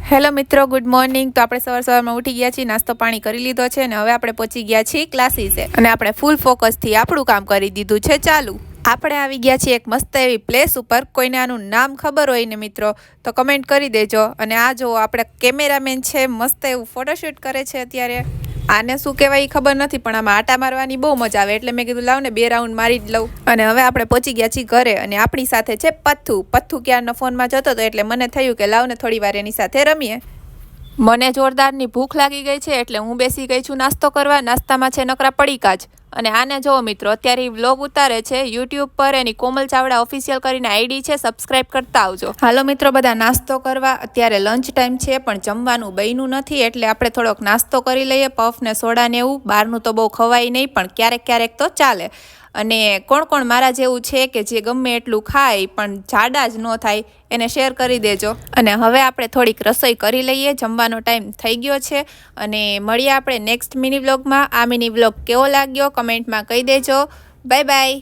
Hello મિત્રો, good morning. તો આપણે સવારમાં ઉઠી ગયા છીએ, નાસ્તો પાણી કરી લીધો છે અને હવે આપણે પહોંચી ગયા છીએ ક્લાસીસે અને આપણે ફૂલ ફોકસથી આપણું કામ કરી દીધું છે ચાલુ। આપણે આવી ગયા છીએ એક મસ્ત એવી પ્લેસ ઉપર। કોઈને આનું નામ ખબર હોય ને મિત્રો તો કમેન્ટ કરી દેજો। અને આ જો આપણે કેમેરામેન છે, મસ્ત એવું ફોટોશૂટ કરે છે અત્યારે। આને શું કહેવાય એ ખબર નથી, પણ આમાં આટા મારવાની બહુ મજા આવે એટલે મેં કીધું લાવ ને 2 રાઉન્ડ મારી જ લઉં। અને હવે આપણે પહોંચી ગયા છીએ ઘરે અને આપણી સાથે છે પથ્થુ ક્યારનો ફોનમાં જતો હતો એટલે મને થયું કે લાવ ને થોડી વાર એની સાથે રમીએ। મને જોરદારની ભૂખ લાગી ગઈ છે એટલે હું બેસી ગઈ છું નાસ્તો કરવા। નાસ્તામાં છે નકરા પડીકા જ। અને આને જોવો મિત્રો, અત્યારે એ વ્લોગ ઉતારે છે યુટ્યુબ પર। એની કોમલ ચાવડા ઓફિશિયલ કરીને આઈડી છે, સબસ્ક્રાઇબ કરતા આવજો। હાલો મિત્રો, બધા નાસ્તો કરવા। અત્યારે લંચ ટાઈમ છે પણ જમવાનું બન્યું નથી એટલે આપણે થોડોક નાસ્તો કરી લઈએ, પફ ને સોડા ને એવું। બહારનું તો બહુ ખવાય નહીં પણ ક્યારેક તો ચાલે। અને કોણ મારા જેવું છે કે જે ગમે એટલું ખાય પણ જાડા જ ન થાય એને શેર કરી દેજો। અને હવે આપણે થોડીક રસોઈ કરી લઈએ, જમવાનો ટાઈમ થઈ ગયો છે। અને મળીએ આપણે નેક્સ્ટ મિની વ્લોગમાં। આ મિની વ્લોગ કેવો લાગ્યો કમેન્ટમાં કહી દેજો। Bye bye.